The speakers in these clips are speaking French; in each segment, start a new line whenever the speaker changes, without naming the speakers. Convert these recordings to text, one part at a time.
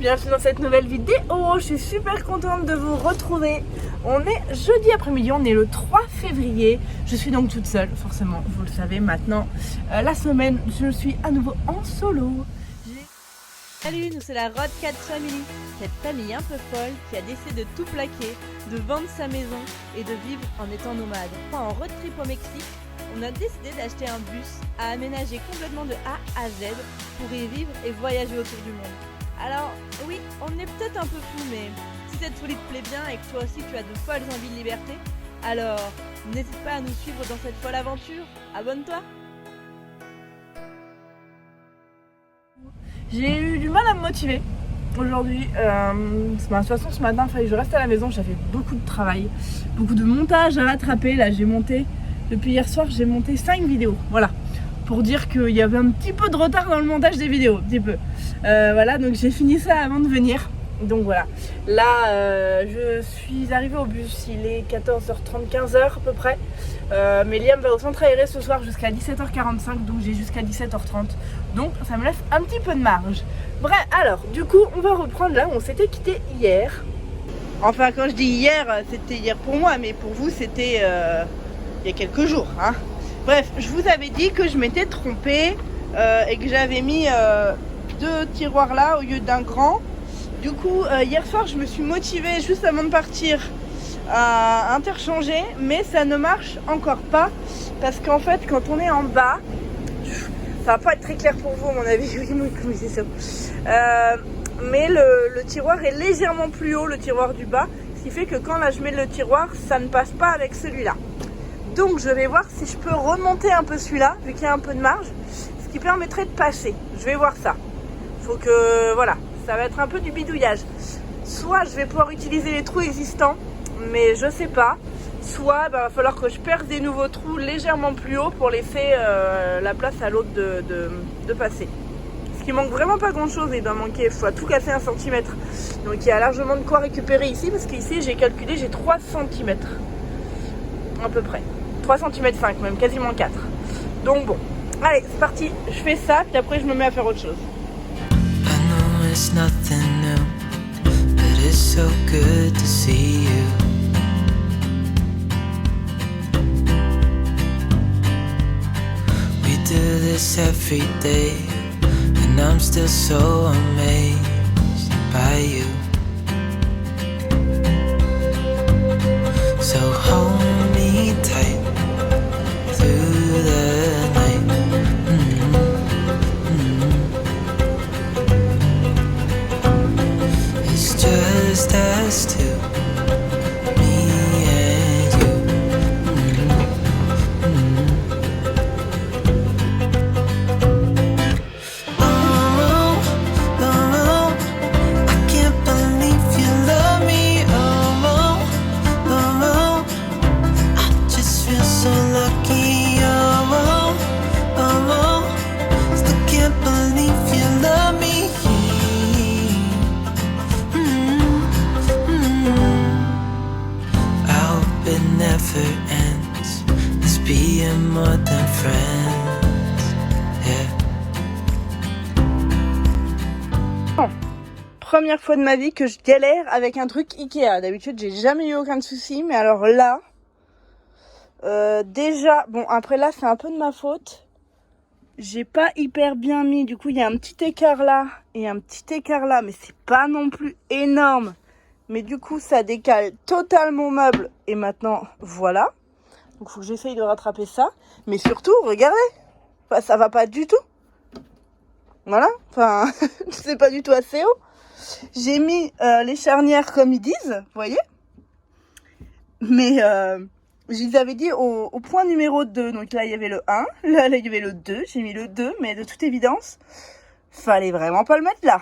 bienvenue dans cette nouvelle vidéo. Je suis super contente de vous retrouver. On est jeudi après-midi, on est le 3 février. Je suis donc toute seule, forcément, vous le savez maintenant. La semaine, je suis à nouveau en solo.
Salut, nous c'est la Road Cat Family, cette famille un peu folle qui a décidé de tout plaquer, de vendre sa maison et de vivre en étant nomade. En road trip au Mexique, on a décidé d'acheter un bus à aménager complètement de A à Z pour y vivre et voyager autour du monde. Alors oui, on est peut-être un peu fou, mais si cette folie te plaît bien et que toi aussi tu as de folles envies de liberté, alors n'hésite pas à nous suivre dans cette folle aventure. Abonne-toi!
J'ai eu du mal à me motiver aujourd'hui. De toute façon, ce matin, il fallait que je reste à la maison. J'avais beaucoup de travail, beaucoup de montage à rattraper. Là, j'ai monté, depuis hier soir, j'ai monté 5 vidéos. Voilà, pour dire qu'il y avait un petit peu de retard dans le montage des vidéos. Un petit peu. Voilà, donc j'ai fini ça avant de venir. Donc voilà, là je suis arrivée au bus, il est 14h30, 15h à peu près. Mais Liam va au centre aéré ce soir jusqu'à 17h45, donc j'ai jusqu'à 17h30. Donc ça me laisse un petit peu de marge. Bref, alors du coup on va reprendre là où on s'était quitté hier. Enfin quand je dis hier, c'était hier pour moi, mais pour vous c'était il y a quelques jours, hein. Bref, je vous avais dit que je m'étais trompée et que j'avais mis 2 tiroirs là au lieu d'un grand. Du coup, hier soir, je me suis motivée juste avant de partir à interchanger, mais ça ne marche encore pas parce qu'en fait, quand on est en bas, ça va pas être très clair pour vous, à mon avis. Oui, c'est ça. Mais le tiroir est légèrement plus haut, le tiroir du bas, ce qui fait que quand là je mets le tiroir, ça ne passe pas avec celui-là. Donc, je vais voir si je peux remonter un peu celui-là, vu qu'il y a un peu de marge, ce qui permettrait de passer. Je vais voir ça. Faut que, voilà. Ça va être un peu du bidouillage. Soit je vais pouvoir utiliser les trous existants, mais je sais pas. Soit il va falloir que je perce des nouveaux trous légèrement plus haut pour laisser la place à l'autre de passer. Ce qui manque vraiment pas grand chose, il doit manquer, il faut tout casser 1 cm. Donc il y a largement de quoi récupérer ici, parce qu'ici j'ai calculé, j'ai 3 cm. À peu près. 3 cm 5 même, quasiment 4. Donc bon, allez c'est parti, je fais ça, puis après je me mets à faire autre chose.
It's nothing new, but it's so good to see you. We do this every day, and I'm still so amazed by you. So hold me tight through the night. Just us two, me and you. Oh, oh, I can't believe you love me. Oh, oh, I just feel so lucky. Oh, oh, still can't believe you love me. It never ends. It's being more than friends. Yeah.
Bon. Première fois de ma vie que je galère avec un truc Ikea. D'habitude, j'ai jamais eu aucun souci, mais alors là, déjà, bon après là, c'est un peu de ma faute. J'ai pas hyper bien mis. Du coup, il y a un petit écart là et un petit écart là, mais c'est pas non plus énorme. Mais du coup, ça décale totalement mon meuble. Et maintenant, voilà. Donc, il faut que j'essaye de rattraper ça. Mais surtout, regardez. Enfin, ça va pas du tout. Voilà. Enfin, c'est pas du tout assez haut. J'ai mis les charnières comme ils disent. Vous voyez. Mais je les avais dit au point numéro 2. Donc là, il y avait le 1. Là, il y avait le 2. J'ai mis le 2. Mais de toute évidence, fallait vraiment pas le mettre là.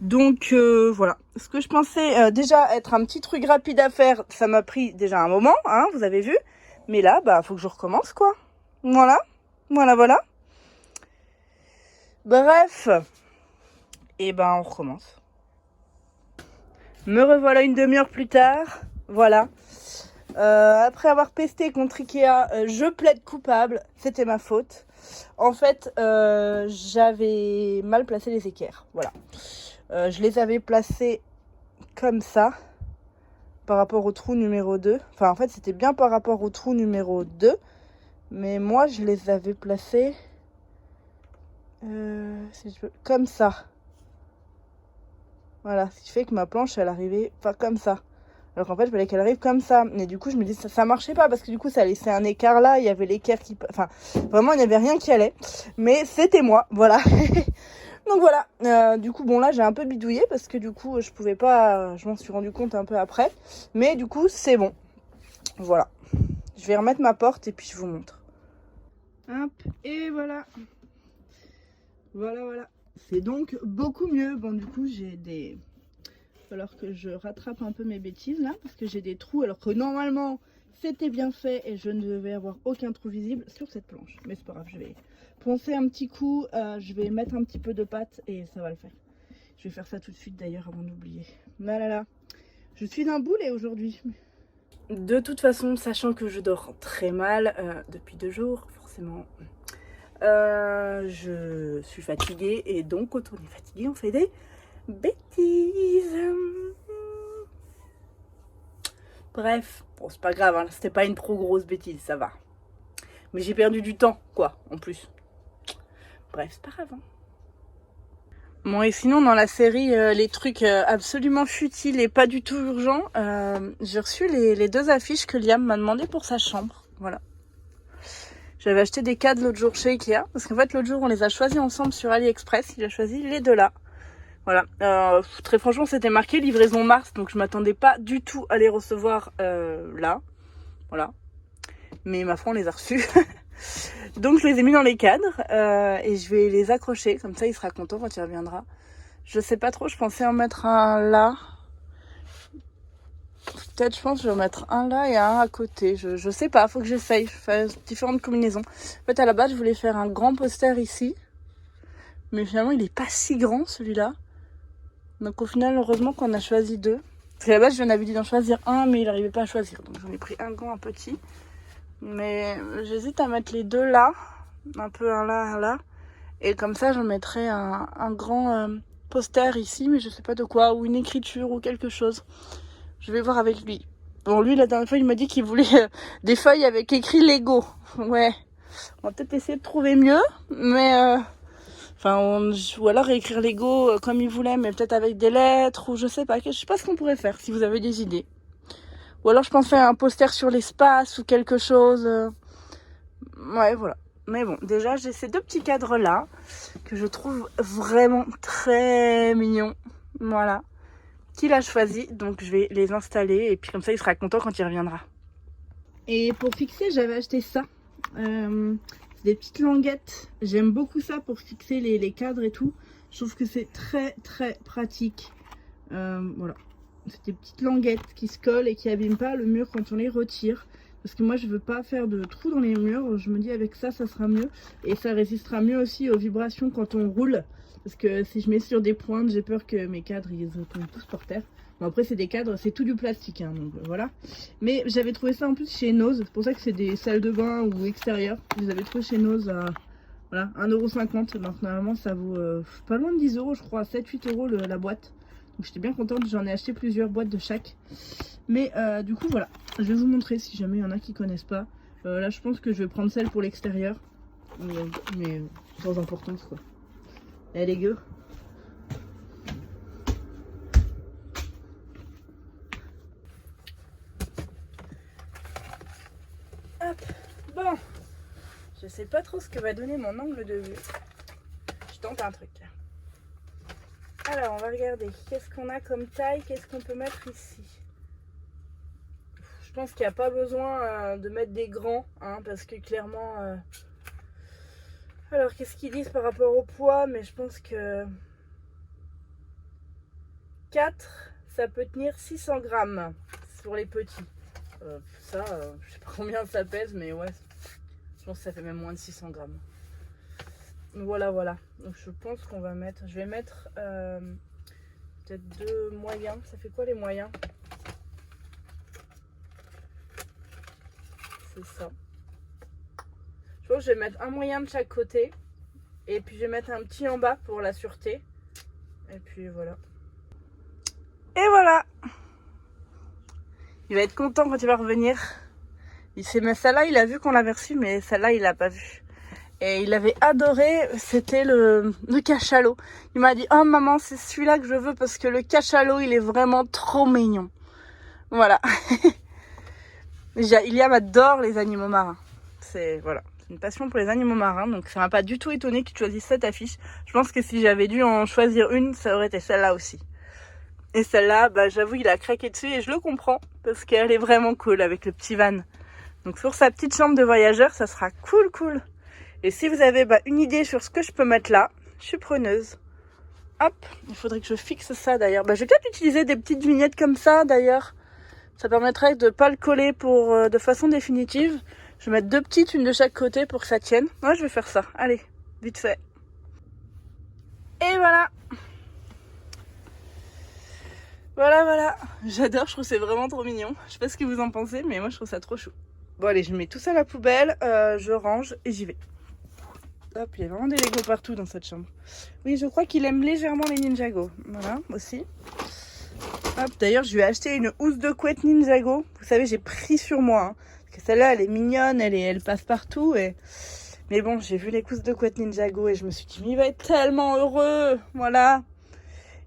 Donc voilà, ce que je pensais déjà être un petit truc rapide à faire, ça m'a pris déjà un moment, hein, vous avez vu. Mais là, bah faut que je recommence quoi. Voilà. Bref, et ben on recommence. Me revoilà une demi-heure plus tard, voilà. Après avoir pesté contre Ikea, je plaide coupable, c'était ma faute. En fait, j'avais mal placé les équerres. Voilà. Je les avais placés comme ça, par rapport au trou numéro 2. Enfin, en fait, c'était bien par rapport au trou numéro 2. Mais moi, je les avais placés comme ça. Voilà, ce qui fait que ma planche, elle arrivait pas comme ça. Alors qu'en fait, je voulais qu'elle arrive comme ça. Et du coup, je me dis, ça marchait pas parce que du coup, ça laissait un écart là. Il y avait l'équerre qui... Enfin, vraiment, il n'y avait rien qui allait. Mais c'était moi, voilà. Donc voilà. Du coup, bon, là, j'ai un peu bidouillé parce que du coup, je pouvais pas... Je m'en suis rendu compte un peu après. Mais du coup, c'est bon. Voilà. Je vais remettre ma porte et puis je vous montre. Hop, et voilà. Voilà. C'est donc beaucoup mieux. Bon, du coup, j'ai des... Alors que je rattrape un peu mes bêtises là, parce que j'ai des trous, alors que normalement, c'était bien fait et je ne devais avoir aucun trou visible sur cette planche. Mais c'est pas grave, je vais poncer un petit coup, je vais mettre un petit peu de pâte et ça va le faire. Je vais faire ça tout de suite d'ailleurs avant d'oublier. Là, je suis d'un boulet aujourd'hui. De toute façon, sachant que je dors très mal depuis 2 jours, forcément... je suis fatiguée et donc quand on est fatigué on fait des bêtises. Bref, bon c'est pas grave, hein, c'était pas une trop grosse bêtise, ça va. Mais j'ai perdu du temps quoi en plus. Bref, c'est pas grave. Hein. Bon et sinon dans la série les trucs absolument futiles et pas du tout urgents, j'ai reçu les 2 affiches que Liam m'a demandé pour sa chambre. Voilà. J'avais acheté des cadres l'autre jour chez Ikea, parce qu'en fait l'autre jour on les a choisis ensemble sur AliExpress, il a choisi les 2 là. Voilà, très franchement c'était marqué livraison mars, donc je m'attendais pas du tout à les recevoir là. Voilà, mais ma foi on les a reçus. Donc je les ai mis dans les cadres et je vais les accrocher, comme ça il sera content quand il reviendra. Je sais pas trop, je pensais en mettre un là. Peut-être, je pense, je vais en mettre un là et un à côté. Je sais pas, faut que j'essaye. Je fais différentes combinaisons. En fait, à la base, je voulais faire un grand poster ici. Mais finalement, il est pas si grand, celui-là. Donc, au final, heureusement qu'on a choisi 2. Parce qu'à la base, j'en avais dit d'en choisir un, mais il n'arrivait pas à choisir. Donc, j'en ai pris un grand, un petit. Mais j'hésite à mettre les 2 là. Un peu un là, un là. Et comme ça, j'en mettrai un grand poster ici. Mais je sais pas de quoi. Ou une écriture ou quelque chose. Je vais voir avec lui. Bon, lui, la dernière fois, il m'a dit qu'il voulait des feuilles avec écrit Lego. Ouais. On va peut-être essayer de trouver mieux. Mais... ou alors écrire Lego comme il voulait, mais peut-être avec des lettres, ou je sais pas ce qu'on pourrait faire, si vous avez des idées. Ou alors je pense faire un poster sur l'espace, ou quelque chose. Ouais, voilà. Mais bon, déjà, j'ai ces 2 petits cadres-là, que je trouve vraiment très mignons. Voilà. Qu'il a choisi, donc je vais les installer et puis comme ça il sera content quand il reviendra. Et pour fixer, j'avais acheté ça. C'est des petites languettes. J'aime beaucoup ça pour fixer les cadres et tout. Je trouve que c'est très pratique. Voilà. C'est des petites languettes qui se collent et qui abîment pas le mur quand on les retire. Parce que moi je veux pas faire de trous dans les murs. Je me dis avec ça, ça sera mieux. Et ça résistera mieux aussi aux vibrations quand on roule. Parce que si je mets sur des pointes, j'ai peur que mes cadres ils tombent tous par terre. Bon après c'est des cadres, c'est tout du plastique hein, donc voilà. Mais j'avais trouvé ça en plus chez Nose. C'est pour ça que c'est des salles de bain ou extérieures. Je les avais trouvés chez Nose à voilà, 1,50 €. Donc normalement ça vaut pas loin de 10 €, je crois, 7-8 € la boîte. Donc j'étais bien contente, j'en ai acheté plusieurs boîtes de chaque. Mais du coup voilà, je vais vous montrer si jamais il y en a qui connaissent pas. Là je pense que je vais prendre celle pour l'extérieur. Mais sans importance quoi. Elle est gueule. Hop, bon. Je sais pas trop ce que va donner mon angle de vue. Je tente un truc. Alors, on va regarder. Qu'est-ce qu'on a comme taille? Qu'est-ce qu'on peut mettre ici? Je pense qu'il n'y a pas besoin de mettre des grands, hein, parce que clairement... Alors, qu'est-ce qu'ils disent par rapport au poids? Mais je pense que 4, ça peut tenir 600 grammes pour les petits. Je sais pas combien ça pèse, mais ouais, je pense que ça fait même moins de 600 grammes. Voilà. Donc, je pense qu'on va mettre... Je vais mettre peut-être 2 moyens. Ça fait quoi les moyens? C'est ça. Je pense que je vais mettre un moyen de chaque côté. Et puis je vais mettre un petit en bas pour la sûreté. Et puis voilà. Et voilà. Il va être content quand il va revenir. Il s'est mis celle-là, il a vu qu'on l'avait reçu, mais celle-là il l'a pas vu. Et il avait adoré, c'était le cachalot. Il m'a dit, oh maman, c'est celui-là que je veux parce que le cachalot il est vraiment trop mignon. Voilà. Iliam adore les animaux marins. C'est une passion pour les animaux marins, donc ça m'a pas du tout étonné qu'il choisisse cette affiche. Je pense que si j'avais dû en choisir une, ça aurait été celle-là aussi. Et celle-là, bah j'avoue, il a craqué dessus et je le comprends parce qu'elle est vraiment cool avec le petit van. Donc sur sa petite chambre de voyageur, ça sera cool. Et si vous avez une idée sur ce que je peux mettre là, je suis preneuse. Hop, il faudrait que je fixe ça d'ailleurs. Je vais peut-être utiliser des petites vignettes comme ça d'ailleurs. Ça permettrait de ne pas le coller de façon définitive. Je vais mettre 2 petites, une de chaque côté pour que ça tienne. Moi, je vais faire ça. Allez, vite fait. Et voilà. Voilà. J'adore, je trouve que c'est vraiment trop mignon. Je sais pas ce que vous en pensez, mais moi, je trouve ça trop chou. Bon, allez, je mets tout ça à la poubelle. Je range et j'y vais. Hop, il y a vraiment des Lego partout dans cette chambre. Oui, je crois qu'il aime légèrement les Ninjago. Voilà, aussi. Hop, d'ailleurs, je lui ai acheté une housse de couette Ninjago. Vous savez, j'ai pris sur moi. Hein, parce que celle-là, elle est mignonne, elle passe partout. Mais bon, j'ai vu les housses de couette Ninjago et je me suis dit, mais il va être tellement heureux. Voilà.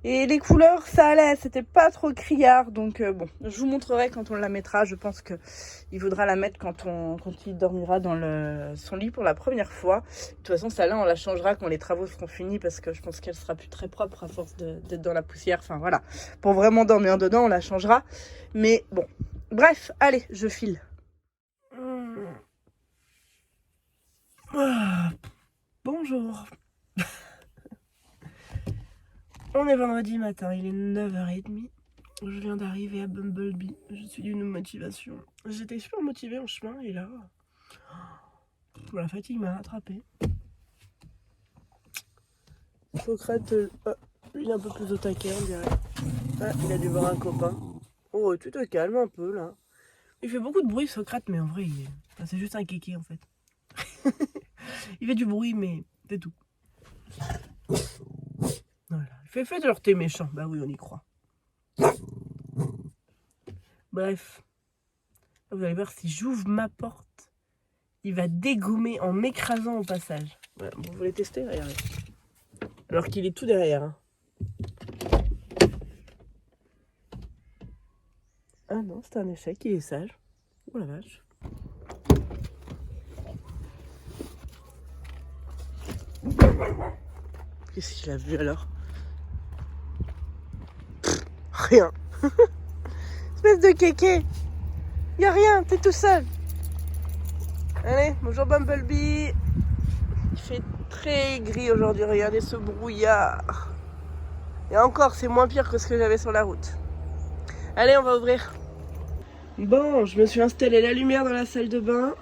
Et les couleurs, ça allait, c'était pas trop criard. Donc bon, je vous montrerai quand on la mettra. Je pense qu'il voudra la mettre quand il dormira dans son lit pour la première fois. De toute façon, celle-là, on la changera quand les travaux seront finis parce que je pense qu'elle sera plus très propre à force d'être dans la poussière. Enfin voilà, pour vraiment dormir dedans, on la changera. Mais bon, bref, allez, je file. Bonjour. On est vendredi matin, il est 9h30. Je viens d'arriver à Bumblebee. Je suis d'une motivation. J'étais super motivée en chemin et là, la fatigue m'a rattrapée. Socrate, il est un peu plus au taquet, on dirait. Ah, il a dû voir un copain. Oh, tu te calmes un peu là. Il fait beaucoup de bruit, Socrate, mais en vrai, c'est juste un kéké en fait. Il fait du bruit, mais c'est tout. Voilà. Fais de leur thé méchant. Bah oui, on y croit. Bref. Vous allez voir, si j'ouvre ma porte, il va dégommer en m'écrasant au passage. Voilà, bon, vous voulez tester? Regardez. Alors qu'il est tout derrière. Hein. Ah non, c'est un échec, il est sage. Oh la vache. Qu'est-ce qu'il a vu alors? Rien. Espèce de kéké. Y'a rien, t'es tout seul. Allez, bonjour Bumblebee. Il fait très gris aujourd'hui, regardez ce brouillard. Et encore, c'est moins pire que ce que j'avais sur la route. Allez, on va ouvrir. Bon, je me suis installé la lumière dans la salle de bain.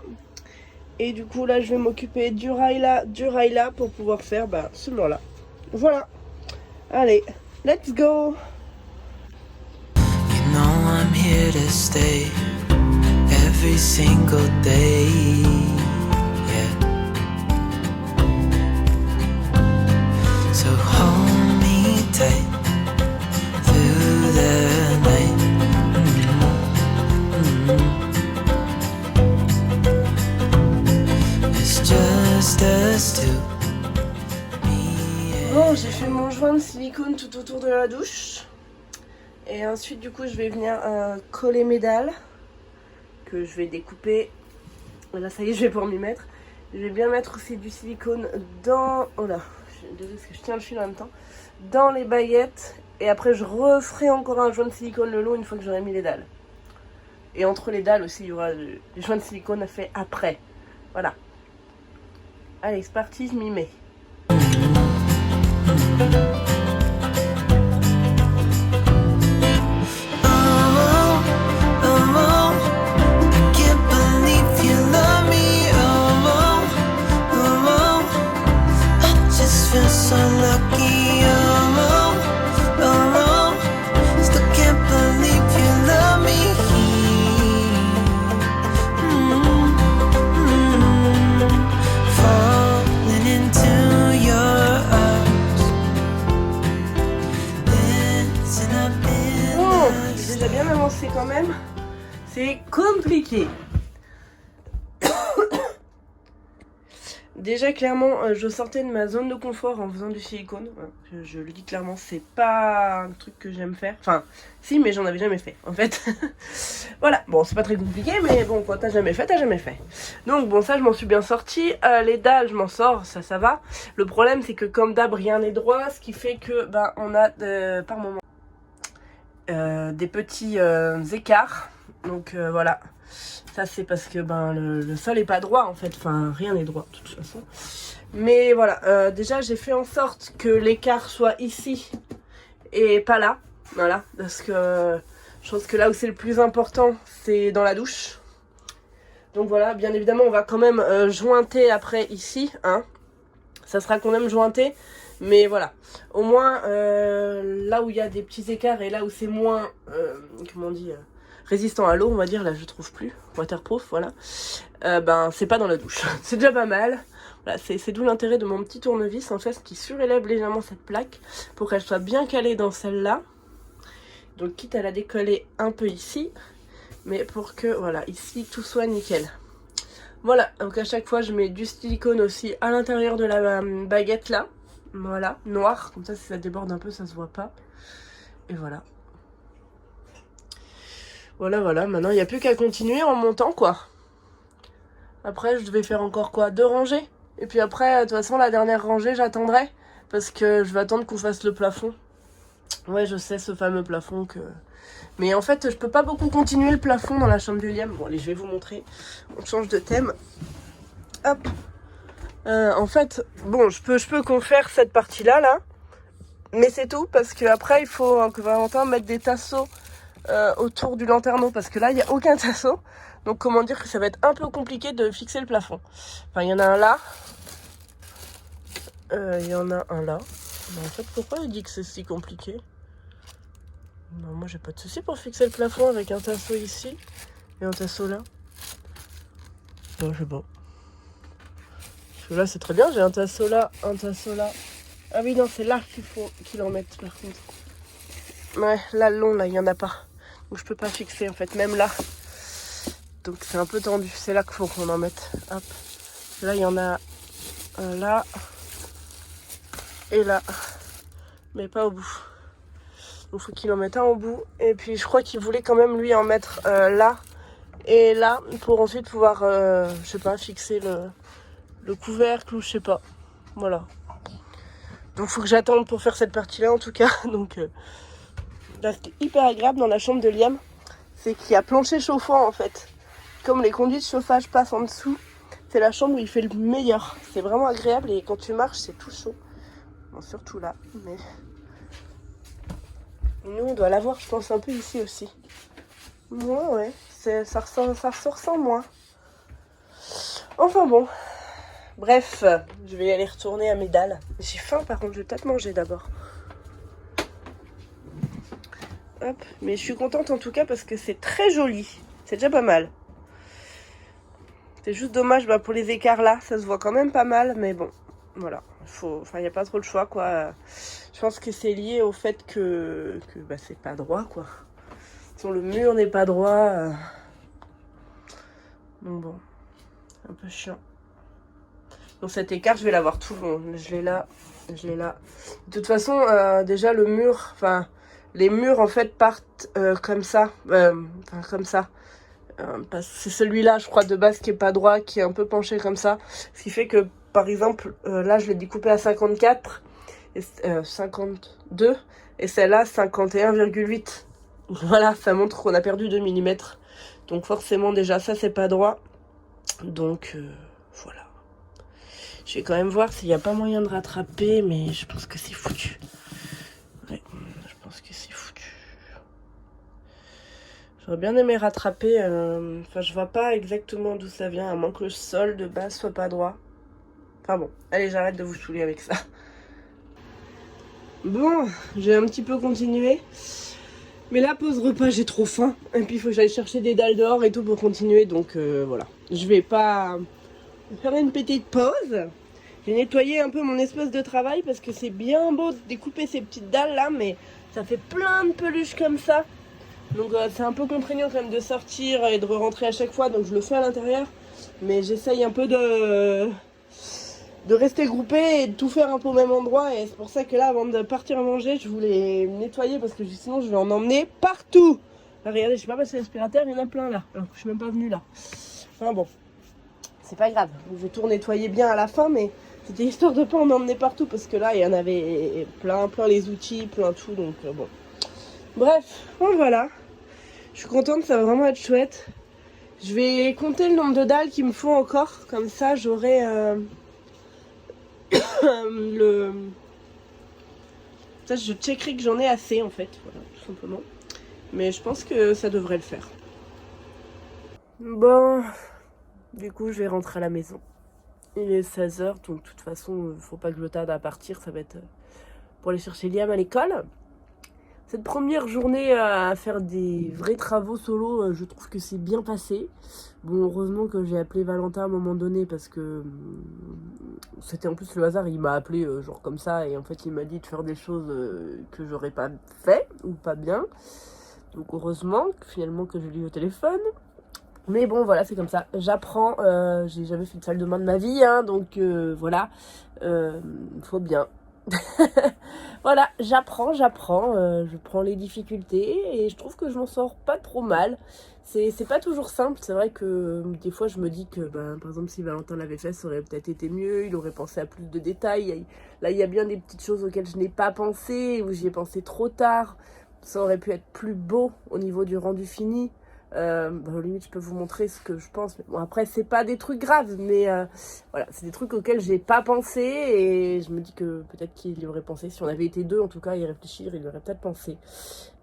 Et du coup, là, je vais m'occuper du rail là pour pouvoir faire ce mur-là. Voilà. Allez, let's go.
You know I'm here to stay every single day. Yeah. So hold me tight through the night. It's just us two.
Bon, j'ai fait mon joint de silicone tout autour de la douche. Et ensuite, du coup, je vais venir coller mes dalles que je vais découper. Là, ça y est, je vais pouvoir m'y mettre. Je vais bien mettre aussi du silicone dans... Oh là, désolée parce que je tiens le fil en même temps. Dans les baguettes. Et après, je referai encore un joint de silicone le long une fois que j'aurai mis les dalles. Et entre les dalles aussi, il y aura des joints de silicone à faire après. Voilà. Allez, c'est parti, je m'y mets.
So lucky, still can't believe you love me.
quand même, c'est compliqué. Déjà clairement je sortais de ma zone de confort en faisant du silicone. Je le dis clairement, c'est pas un truc que j'aime faire. Enfin si, mais j'en avais jamais fait en fait. Voilà, bon c'est pas très compliqué, mais bon quand t'as jamais fait, t'as jamais fait. Donc bon ça je m'en suis bien sortie. Les dalles je m'en sors, ça va. Le problème c'est que comme d'hab rien n'est droit, ce qui fait que on a par moment des petits écarts. Donc voilà. Ça c'est parce que le sol est pas droit en fait, enfin rien n'est droit de toute façon. Mais voilà, déjà j'ai fait en sorte que l'écart soit ici et pas là. Voilà, parce que je pense que là où c'est le plus important c'est dans la douche. Donc voilà, bien évidemment on va quand même jointer après ici, hein. Ça sera quand même jointé, mais voilà. Au moins là où il y a des petits écarts et là où c'est moins, comment on dit, résistant à l'eau, on va dire, là je trouve plus, waterproof, voilà, c'est pas dans la douche. C'est déjà pas mal. Voilà, c'est d'où l'intérêt de mon petit tournevis en fait, qui surélève légèrement cette plaque pour qu'elle soit bien calée dans celle-là. Donc quitte à la décoller un peu ici, mais pour que voilà, ici tout soit nickel. Voilà, donc à chaque fois je mets du silicone aussi à l'intérieur de la baguette là. Voilà, noir, comme ça si ça déborde un peu ça se voit pas. Et voilà. Voilà, maintenant il n'y a plus qu'à continuer en montant quoi. Après je devais faire encore quoi, 2 rangées. Et puis après, de toute façon la dernière rangée j'attendrai. Parce que je vais attendre qu'on fasse le plafond. Ouais je sais, ce fameux plafond que... Mais en fait je peux pas beaucoup continuer le plafond dans la chambre de Liam. Bon allez je vais vous montrer. On change de thème. Hop. En fait, bon je peux faire cette partie là. Mais c'est tout parce que après il faut que Valentin mette des tasseaux autour du lanterneau parce que là il n'y a aucun tasseau, donc comment dire que ça va être un peu compliqué de fixer le plafond. Enfin il y en a un là, il y en a un là, mais en fait pourquoi il dit que c'est si compliqué? Moi j'ai pas de souci pour fixer le plafond avec un tasseau ici et un tasseau là. Non je sais pas, parce que là c'est très bien, j'ai un tasseau là, un tasseau là. Ah oui non c'est là qu'il faut qu'il en mette par contre. Ouais là le long là il y en a pas. Donc je peux pas fixer en fait, même là. Donc c'est un peu tendu, c'est là qu'il faut qu'on en mette. Hop. Là il y en a un là. Et là. Mais pas au bout. Donc il faut qu'il en mette un au bout. Et puis je crois qu'il voulait quand même lui en mettre là. Et là. Pour ensuite pouvoir, je sais pas, fixer le couvercle ou je sais pas. Voilà. Donc faut que j'attende pour faire cette partie là en tout cas. Donc... Là, ce qui est hyper agréable dans la chambre de Liam, c'est qu'il y a plancher chauffant en fait. Comme les conduits de chauffage passent en dessous, c'est la chambre où il fait le meilleur. C'est vraiment agréable et quand tu marches, c'est tout chaud. Bon, surtout là, mais... Nous, on doit l'avoir, je pense, un peu ici aussi. Moi, ouais, ça ressort moins. Enfin bon. Bref, je vais aller retourner à mes dalles. J'ai faim par contre, je vais peut-être manger d'abord. Hop. Mais je suis contente en tout cas parce que c'est très joli. C'est déjà pas mal. C'est juste dommage pour les écarts là. Ça se voit quand même pas mal. Mais bon, voilà. Il n'y a pas trop le choix quoi. Je pense que c'est lié au fait que c'est pas droit quoi. Si le mur n'est pas droit. Donc bon. Un peu chiant. Donc cet écart je vais l'avoir tout le long. Je l'ai là. Je l'ai là. De toute façon déjà le mur. Enfin... Les murs en fait partent comme ça, comme ça. C'est celui-là, je crois, de base qui est pas droit, qui est un peu penché comme ça. Ce qui fait que, par exemple, là je l'ai découpé à 54, et, 52, et celle-là 51,8. Voilà, ça montre qu'on a perdu 2 mm. Donc forcément déjà ça c'est pas droit. Donc voilà. Je vais quand même voir s'il n'y a pas moyen de rattraper, mais je pense que c'est foutu. Ouais. Je pense que c'est foutu. J'aurais bien aimé rattraper. Enfin, je vois pas exactement d'où ça vient, à moins que le sol de base soit pas droit. Enfin bon, allez, j'arrête de vous saouler avec ça. Bon, j'ai un petit peu continué. Mais là, pause repas, j'ai trop faim. Et puis, il faut que j'aille chercher des dalles dehors et tout pour continuer. Donc, voilà. Je vais pas faire une petite pause. J'ai nettoyé un peu mon espace de travail parce que c'est bien beau de découper ces petites dalles là, mais ça fait plein de peluches comme ça. Donc c'est un peu contraignant quand même de sortir et de rentrer à chaque fois, donc je le fais à l'intérieur. Mais j'essaye un peu de rester groupé et de tout faire un peu au même endroit. Et c'est pour ça que là, avant de partir manger, je voulais nettoyer parce que sinon je vais en emmener partout. Là, regardez, je suis pas passé l'aspirateur, il y en a plein là. Alors que je suis même pas venue là. Enfin bon, c'est pas grave. Je vais tout nettoyer bien à la fin, mais c'était histoire de pas en emmener partout parce que là, il y en avait plein les outils, plein tout. Donc bon. Bref, bon, voilà. Je suis contente, ça va vraiment être chouette. Je vais compter le nombre de dalles qu'il me faut encore. Comme ça, j'aurai Ça, je checkerai que j'en ai assez en fait. Voilà, tout simplement. Mais je pense que ça devrait le faire. Bon, du coup, je vais rentrer à la maison. Il est 16h, donc de toute façon, faut pas que je tarde à partir. Ça va être pour aller chercher Liam à l'école. Cette première journée à faire des vrais travaux solo, je trouve que c'est bien passé. Bon, heureusement que j'ai appelé Valentin à un moment donné parce que c'était en plus le hasard, il m'a appelé genre comme ça et en fait il m'a dit de faire des choses que j'aurais pas fait ou pas bien. Donc heureusement finalement que je l'ai eu au téléphone. Mais bon voilà, c'est comme ça, j'apprends, j'ai jamais fait de salle de bain de ma vie, hein, donc voilà, faut bien. Voilà, j'apprends, je prends les difficultés et je trouve que je m'en sors pas trop mal. C'est pas toujours simple, c'est vrai que des fois je me dis que par exemple si Valentin l'avait fait, ça aurait peut-être été mieux, il aurait pensé à plus de détails. Là il y a bien des petites choses auxquelles je n'ai pas pensé, ou j'y ai pensé trop tard. Ça aurait pu être plus beau au niveau du rendu fini. Limite je peux vous montrer ce que je pense, mais bon après c'est pas des trucs graves, mais voilà, c'est des trucs auxquels j'ai pas pensé et je me dis que peut-être qu'il y aurait pensé, si on avait été deux en tout cas y réfléchir, il aurait peut-être pensé,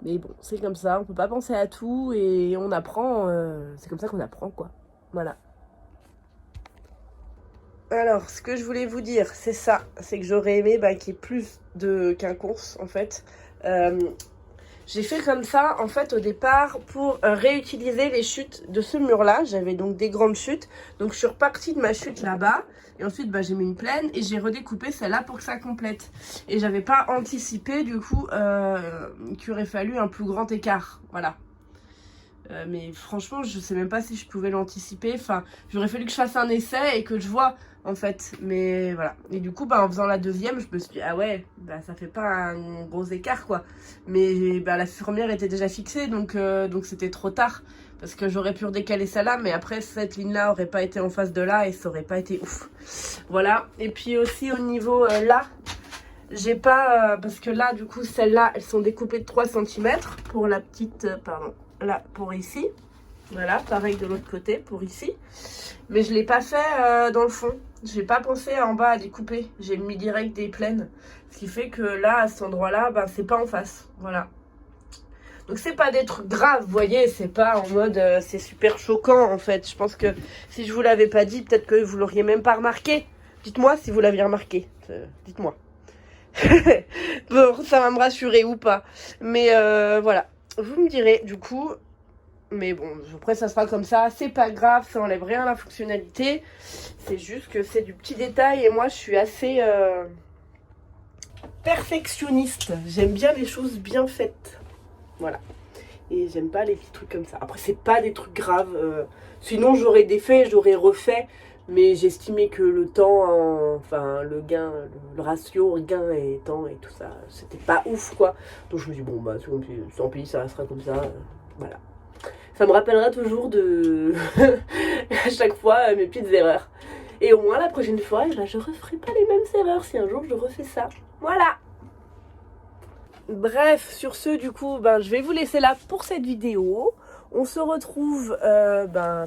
mais bon c'est comme ça, on peut pas penser à tout et on apprend, c'est comme ça qu'on apprend quoi, voilà. Alors ce que je voulais vous dire c'est ça, c'est que j'aurais aimé qu'il y ait plus qu'un course en fait. J'ai fait comme ça, en fait, au départ, pour réutiliser les chutes de ce mur-là. J'avais donc des grandes chutes. Donc, je suis repartie de ma chute là-bas. Et ensuite, j'ai mis une plaine et j'ai redécoupé celle-là pour que ça complète. Et j'avais pas anticipé, du coup, qu'il aurait fallu un plus grand écart. Voilà. Mais franchement, je sais même pas si je pouvais l'anticiper. Enfin, j'aurais fallu que je fasse un essai et que je vois, en fait. Mais voilà. Et du coup, en faisant la deuxième, je me suis dit, ah ouais, ça fait pas un gros écart, quoi. Mais la première était déjà fixée, donc c'était trop tard. Parce que j'aurais pu redécaler celle-là, mais après, cette ligne-là aurait pas été en face de là et ça aurait pas été ouf. Voilà. Et puis aussi, au niveau là, j'ai pas... parce que là, du coup, celles-là, elles sont découpées de 3 cm pour la petite... pardon. Là, pour ici. Voilà, pareil de l'autre côté, pour ici. Mais je l'ai pas fait dans le fond. J'ai pas pensé en bas à découper. J'ai mis direct des plaines. Ce qui fait que là, à cet endroit-là, c'est pas en face. Voilà. Donc c'est pas des trucs graves, vous voyez. C'est pas en mode c'est super choquant en fait. Je pense que si je vous l'avais pas dit, peut-être que vous l'auriez même pas remarqué. Dites-moi si vous l'aviez remarqué. Dites-moi. Bon, ça va me rassurer ou pas. Mais voilà. Vous me direz du coup, mais bon, après ça sera comme ça, c'est pas grave, ça enlève rien à la fonctionnalité, c'est juste que c'est du petit détail et moi je suis assez perfectionniste, j'aime bien les choses bien faites, voilà, et j'aime pas les petits trucs comme ça. Après c'est pas des trucs graves, sinon j'aurais défait, j'aurais refait, mais j'estimais que le temps, enfin le gain, le ratio gain et temps et tout ça, c'était pas ouf quoi. Donc je me dis bon tant pis, ça restera comme ça, voilà. Ça me rappellera toujours de à chaque fois mes petites erreurs. Et au moins la prochaine fois, je referai pas les mêmes erreurs si un jour je refais ça. Voilà. Bref, sur ce du coup, je vais vous laisser là pour cette vidéo. On se retrouve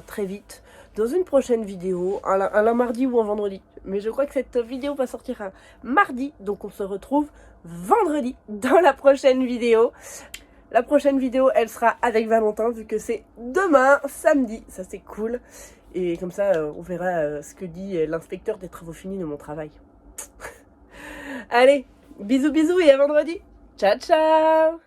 très vite dans une prochaine vidéo, un mardi ou un vendredi. Mais je crois que cette vidéo va sortir un mardi, donc on se retrouve vendredi dans la prochaine vidéo. La prochaine vidéo, elle sera avec Valentin, vu que c'est demain, samedi. Ça, c'est cool. Et comme ça, on verra ce que dit l'inspecteur des travaux finis de mon travail. Allez, bisous bisous et à vendredi. Ciao, ciao!